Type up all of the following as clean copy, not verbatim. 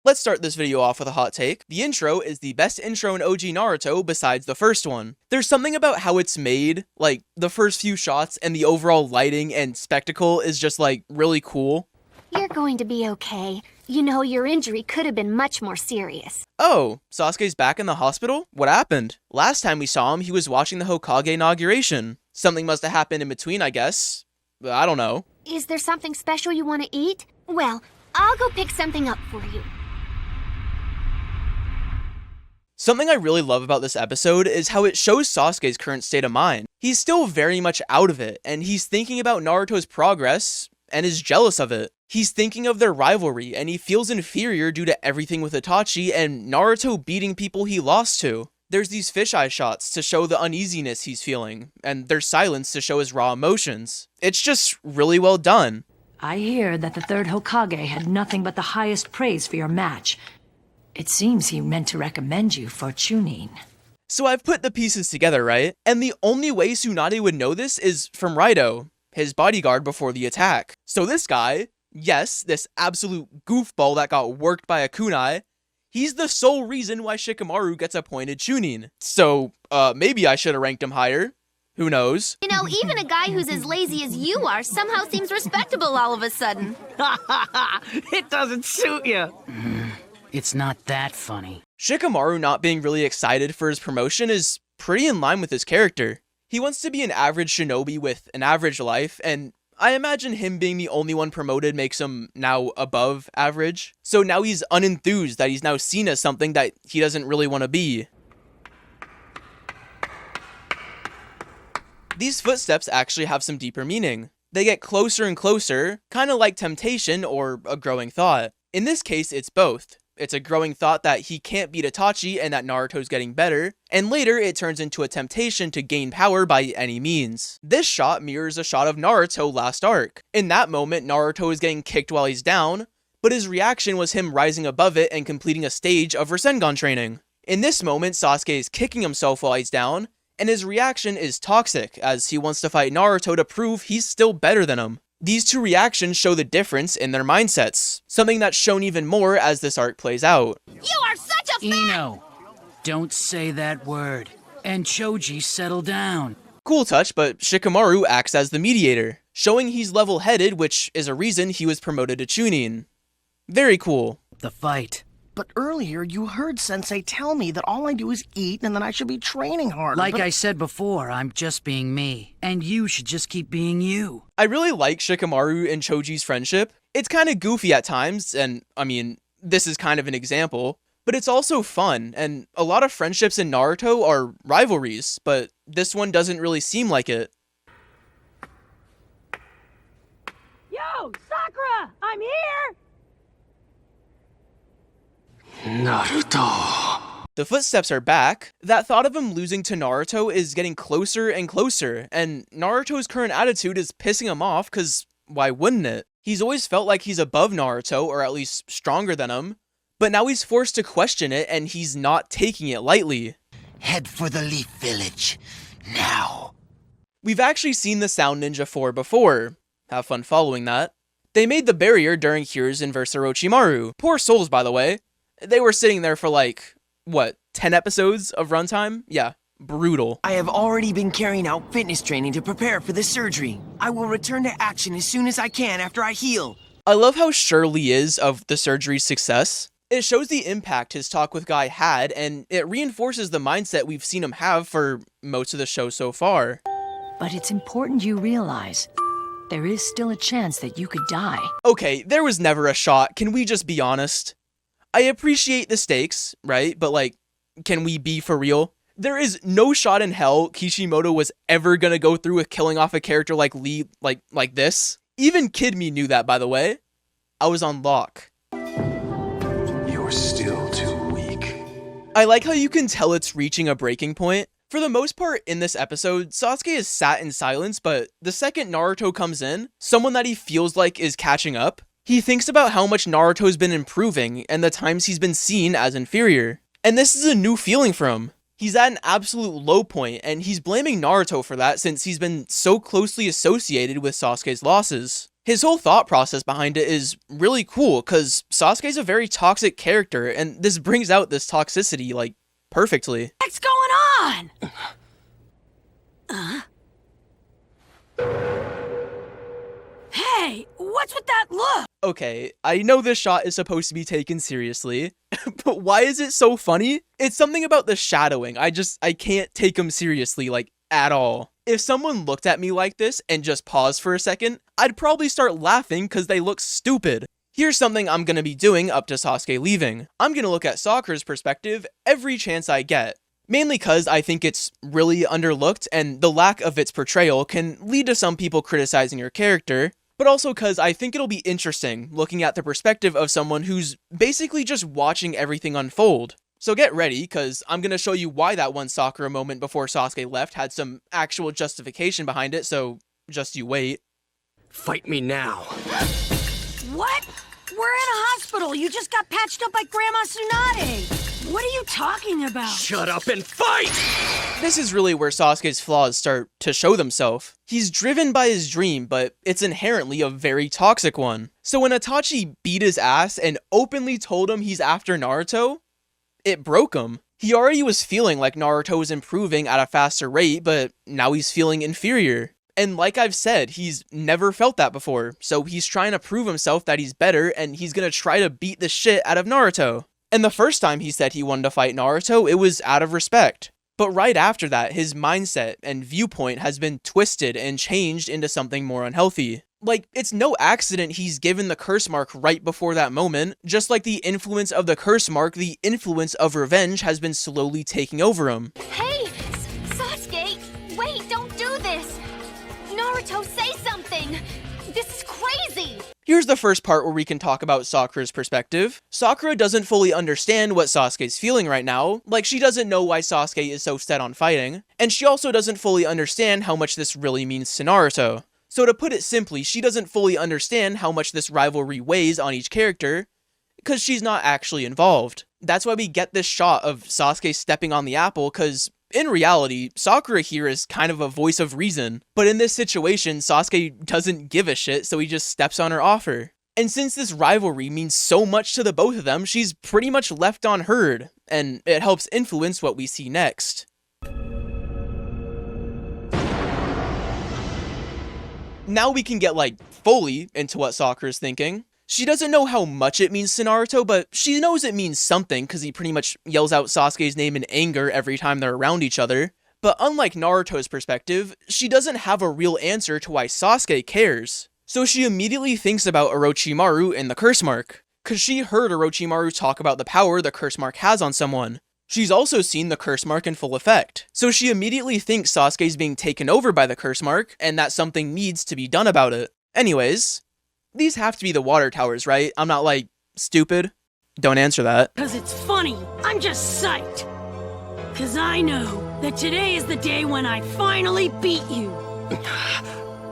Let's start this video off with a hot take. The intro is the best intro in OG Naruto besides the first one. There's something about how it's made, like the first few shots and the overall lighting and spectacle is just like really cool. You're going to be okay. You know, your injury could have been much more serious. Oh, Sasuke's back in the hospital? What happened? Last time we saw him, he was watching the Hokage inauguration. Something must have happened in between, I guess. I don't know. Is there something special you want to eat? Well, I'll go pick something up for you. Something I really love about this episode is how it shows Sasuke's current state of mind. He's still very much out of it, and he's thinking about Naruto's progress, and is jealous of it. He's thinking of their rivalry, and he feels inferior due to everything with Itachi and Naruto beating people he lost to. There's these fisheye shots to show the uneasiness he's feeling, and there's silence to show his raw emotions. It's just really well done. I hear that the third Hokage had nothing but the highest praise for your match. It seems he meant to recommend you for Chunin. So I've put the pieces together, right? And the only way Tsunade would know this is from Raito, his bodyguard before the attack. So this guy, yes, this absolute goofball that got worked by a kunai, he's the sole reason why Shikamaru gets appointed Chunin. So, maybe I should have ranked him higher. Who knows? You know, even a guy who's as lazy as you are somehow seems respectable all of a sudden. It doesn't suit you. It's not that funny. Shikamaru not being really excited for his promotion is pretty in line with his character. He wants to be an average shinobi with an average life, and I imagine him being the only one promoted makes him now above average. So now he's unenthused that he's now seen as something that he doesn't really want to be. These footsteps actually have some deeper meaning. They get closer and closer, kind of like temptation or a growing thought. In this case, it's both. It's a growing thought that he can't beat Itachi and that Naruto's getting better, and later it turns into a temptation to gain power by any means. This shot mirrors a shot of Naruto last arc. In that moment, Naruto is getting kicked while he's down, but his reaction was him rising above it and completing a stage of Rasengan training. In this moment, Sasuke is kicking himself while he's down, and his reaction is toxic, as he wants to fight Naruto to prove he's still better than him. These two reactions show the difference in their mindsets, something that's shown even more as this arc plays out. You are such a Ino, don't say that word. And Choji, settle down. Cool touch, but Shikamaru acts as the mediator, showing he's level-headed, which is a reason he was promoted to Chunin. Very cool. The fight. But earlier, you heard Sensei tell me that all I do is eat and that I should be training harder. Like I said before, I'm just being me. And you should just keep being you. I really like Shikamaru and Choji's friendship. It's kind of goofy at times, and I mean, this is kind of an example, but it's also fun, and a lot of friendships in Naruto are rivalries, but this one doesn't really seem like it. Yo, Sakura! I'm here! Naruto. The footsteps are back. That thought of him losing to Naruto is getting closer and closer, and Naruto's current attitude is pissing him off, cause why wouldn't it? He's always felt like he's above Naruto, or at least stronger than him, but now he's forced to question it, and he's not taking it lightly. Head for the Leaf Village, now. We've actually seen the Sound Ninja 4 before. Have fun following that. They made the barrier during Hiruzen vs Orochimaru. Poor souls, by the way. They were sitting there for like, what, 10 episodes of runtime? Yeah, brutal. I have already been carrying out fitness training to prepare for the surgery. I will return to action as soon as I can after I heal. I love how sure Lee is of the surgery's success. It shows the impact his talk with Guy had, and it reinforces the mindset we've seen him have for most of the show so far. But it's important you realize there is still a chance that you could die. Okay, there was never a shot, can we just be honest? I appreciate the stakes, right? But like, can we be for real? There is no shot in hell Kishimoto was ever gonna go through with killing off a character like Lee like this. Even Kid Me knew that, by the way. I was on lock. You're still too weak. I like how you can tell it's reaching a breaking point. For the most part in this episode, Sasuke is sat in silence, but the second Naruto comes in, someone that he feels like is catching up, he thinks about how much Naruto's been improving and the times he's been seen as inferior. And this is a new feeling for him. He's at an absolute low point, and he's blaming Naruto for that since he's been so closely associated with Sasuke's losses. His whole thought process behind it is really cool, because Sasuke's a very toxic character, and this brings out this toxicity, like, perfectly. What's going on? Hey, what's with that look? Okay, I know this shot is supposed to be taken seriously, but why is it so funny? It's something about the shadowing. I can't take him seriously, like, at all. If someone looked at me like this and just paused for a second, I'd probably start laughing because they look stupid. Here's something I'm gonna be doing up to Sasuke leaving. I'm gonna look at Sakura's perspective every chance I get. Mainly because I think it's really underlooked, and the lack of its portrayal can lead to some people criticizing your character, but also because I think it'll be interesting looking at the perspective of someone who's basically just watching everything unfold. So get ready, because I'm going to show you why that one Sakura moment before Sasuke left had some actual justification behind it, so just you wait. Fight me now. What? We're in a hospital. You just got patched up by Grandma Tsunade. What are you talking about? Shut up and fight! This is really where Sasuke's flaws start to show themselves. He's driven by his dream, but it's inherently a very toxic one. So when Itachi beat his ass and openly told him he's after Naruto, it broke him. He already was feeling like Naruto was improving at a faster rate, but now he's feeling inferior. And like I've said, he's never felt that before, so he's trying to prove himself that he's better, and he's gonna try to beat the shit out of Naruto. And the first time he said he wanted to fight Naruto, it was out of respect. But right after that, his mindset and viewpoint has been twisted and changed into something more unhealthy. Like, it's no accident he's given the curse mark right before that moment. Just like the influence of the curse mark, the influence of revenge has been slowly taking over him. Hey, Sasuke! Wait, don't do this! Naruto, say something! This is crazy! Here's the first part where we can talk about Sakura's perspective. Sakura doesn't fully understand what Sasuke's feeling right now, like she doesn't know why Sasuke is so set on fighting, and she also doesn't fully understand how much this really means to Naruto. So to put it simply, she doesn't fully understand how much this rivalry weighs on each character, because she's not actually involved. That's why we get this shot of Sasuke stepping on the apple, because in reality, Sakura here is kind of a voice of reason, but in this situation, Sasuke doesn't give a shit, so he just steps on her offer. And since this rivalry means so much to the both of them, she's pretty much left unheard, and it helps influence what we see next. Now we can get, like, fully into what Sakura's thinking. She doesn't know how much it means to Naruto, but she knows it means something because he pretty much yells out Sasuke's name in anger every time they're around each other. But unlike Naruto's perspective, she doesn't have a real answer to why Sasuke cares. So she immediately thinks about Orochimaru and the curse mark, because she heard Orochimaru talk about the power the curse mark has on someone. She's also seen the curse mark in full effect, so she immediately thinks Sasuke's being taken over by the curse mark, and that something needs to be done about it. Anyways, these have to be the water towers, right? I'm not, like, stupid. Don't answer that. Cause it's funny. I'm just psyched. Cause I know that today is the day when I finally beat you.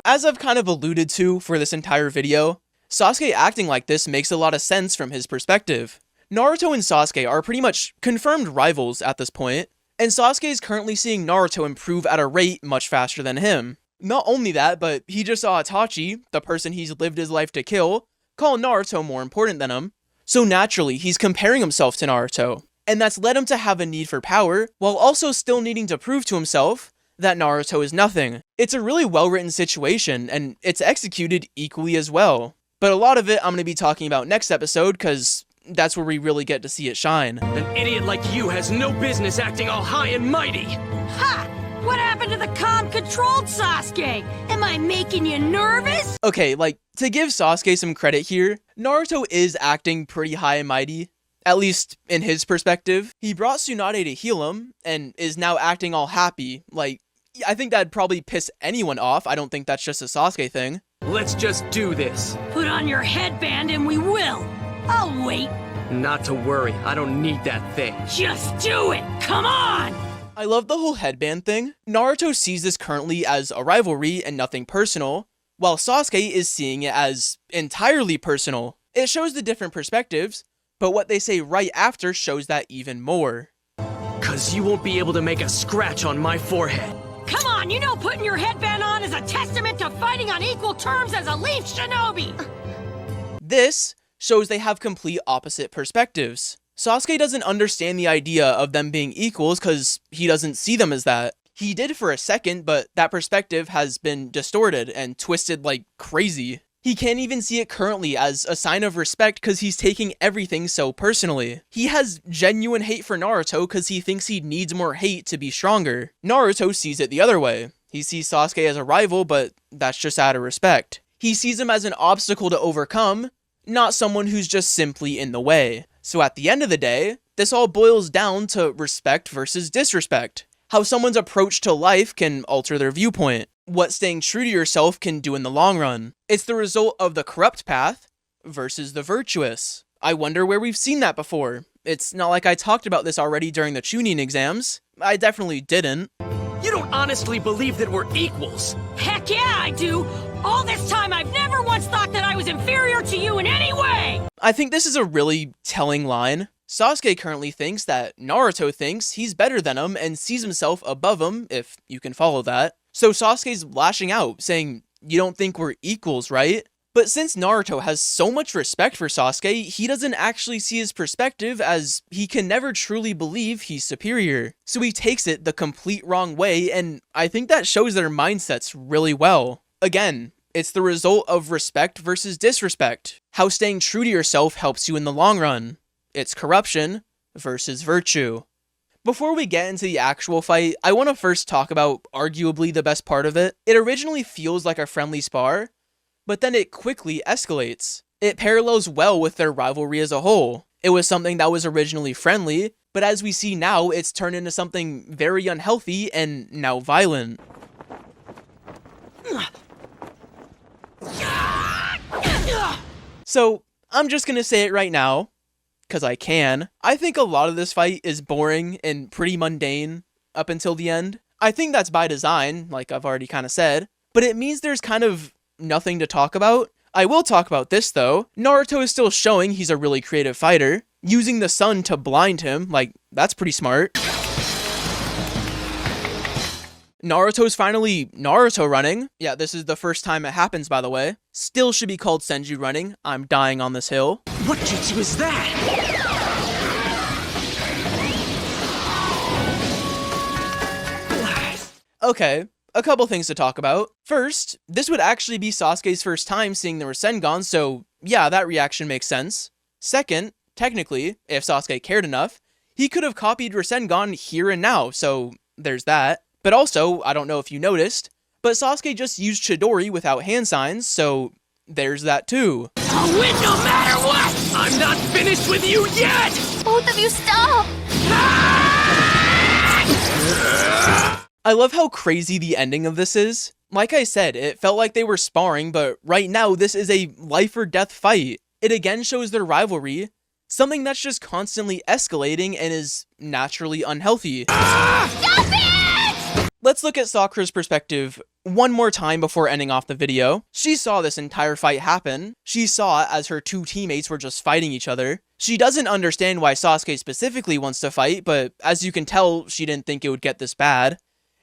As I've kind of alluded to for this entire video, Sasuke acting like this makes a lot of sense from his perspective. Naruto and Sasuke are pretty much confirmed rivals at this point, and Sasuke is currently seeing Naruto improve at a rate much faster than him. Not only that, but he just saw Itachi, the person he's lived his life to kill, call Naruto more important than him. So naturally, he's comparing himself to Naruto, and that's led him to have a need for power, while also still needing to prove to himself that Naruto is nothing. It's a really well-written situation, and it's executed equally as well. But a lot of it I'm going to be talking about next episode, because that's where we really get to see it shine. An idiot like you has no business acting all high and mighty! Ha! What happened to the calm-controlled Sasuke? Am I making you nervous? Okay, like, to give Sasuke some credit here, Naruto is acting pretty high and mighty, at least in his perspective. He brought Tsunade to heal him, and is now acting all happy. Like, I think that'd probably piss anyone off. I don't think that's just a Sasuke thing. Let's just do this. Put on your headband and we will. I'll wait. Not to worry, I don't need that thing. Just do it! Come on! I love the whole headband thing. Naruto sees this currently as a rivalry and nothing personal, while Sasuke is seeing it as entirely personal. It shows the different perspectives, but what they say right after shows that even more. Cause you won't be able to make a scratch on my forehead. Come on, you know putting your headband on is a testament to fighting on equal terms as a Leaf Shinobi! This shows they have complete opposite perspectives. Sasuke doesn't understand the idea of them being equals because he doesn't see them as that. He did for a second, but that perspective has been distorted and twisted like crazy. He can't even see it currently as a sign of respect because he's taking everything so personally. He has genuine hate for Naruto because he thinks he needs more hate to be stronger. Naruto sees it the other way. He sees Sasuke as a rival, but that's just out of respect. He sees him as an obstacle to overcome, not someone who's just simply in the way. So at the end of the day, this all boils down to respect versus disrespect. How someone's approach to life can alter their viewpoint. What staying true to yourself can do in the long run. It's the result of the corrupt path versus the virtuous. I wonder where we've seen that before. It's not like I talked about this already during the Chunin exams. I definitely didn't. You don't honestly believe that we're equals. Heck yeah, I do! All this time, I've never once thought that I was inferior to you in any way! I think this is a really telling line. Sasuke currently thinks that Naruto thinks he's better than him and sees himself above him, if you can follow that. So Sasuke's lashing out, saying, "You don't think we're equals, right?" But since Naruto has so much respect for Sasuke, he doesn't actually see his perspective as he can never truly believe he's superior. So he takes it the complete wrong way, and I think that shows their mindsets really well. Again, it's the result of respect versus disrespect. How staying true to yourself helps you in the long run. It's corruption versus virtue. Before we get into the actual fight, I want to first talk about arguably the best part of it. It originally feels like a friendly spar, but then it quickly escalates. It parallels well with their rivalry as a whole. It was something that was originally friendly, but as we see now, it's turned into something very unhealthy and now violent. So, I'm just gonna say it right now, because I can. I think a lot of this fight is boring and pretty mundane up until the end. I think that's by design, like I've already kind of said, but it means there's kind of nothing to talk about. I will talk about this though. Naruto is still showing he's a really creative fighter. Using the sun to blind him, like, that's pretty smart. Naruto's finally Naruto running. Yeah, this is the first time it happens, by the way. Still should be called Senju running. I'm dying on this hill. What jutsu is that? Okay, a couple things to talk about. First, this would actually be Sasuke's first time seeing the Rasengan, so yeah, that reaction makes sense. Second, technically, if Sasuke cared enough, he could have copied Rasengan here and now, so there's that. But also, I don't know if you noticed, but Sasuke just used Chidori without hand signs, so there's that too. I'll win no matter what! I'm not finished with you yet! Both of you stop! I love how crazy the ending of this is. Like I said, it felt like they were sparring, but right now this is a life or death fight. It again shows their rivalry, something that's just constantly escalating and is naturally unhealthy. Stop it! Let's look at Sakura's perspective one more time before ending off the video. She saw this entire fight happen. She saw it as her two teammates were just fighting each other. She doesn't understand why Sasuke specifically wants to fight, but as you can tell, she didn't think it would get this bad.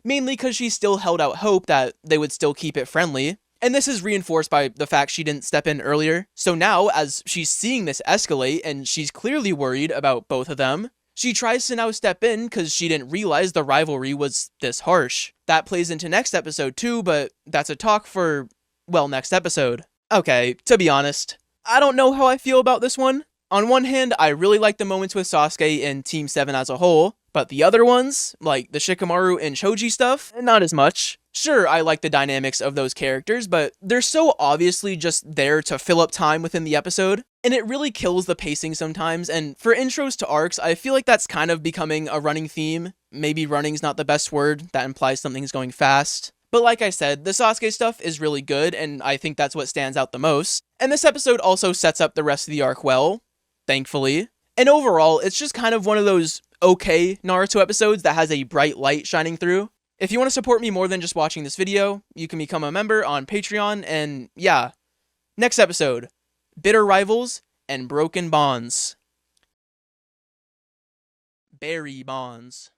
Mainly because she still held out hope that they would still keep it friendly. And this is reinforced by the fact she didn't step in earlier. So now, as she's seeing this escalate and she's clearly worried about both of them, she tries to now step in because she didn't realize the rivalry was this harsh. That plays into next episode too, but that's a talk for, well, next episode. Okay, to be honest, I don't know how I feel about this one. On one hand, I really like the moments with Sasuke and Team 7 as a whole, but the other ones, like the Shikamaru and Choji stuff, not as much. Sure, I like the dynamics of those characters, but they're so obviously just there to fill up time within the episode, and it really kills the pacing sometimes, and for intros to arcs, I feel like that's kind of becoming a running theme. Maybe running's not the best word, that implies something's going fast. But like I said, the Sasuke stuff is really good, and I think that's what stands out the most. And this episode also sets up the rest of the arc well, thankfully. And overall, it's just kind of one of those okay Naruto episodes that has a bright light shining through. If you want to support me more than just watching this video, you can become a member on Patreon, and yeah. Next episode, Bitter Rivals and Broken Bonds. Berry Bonds.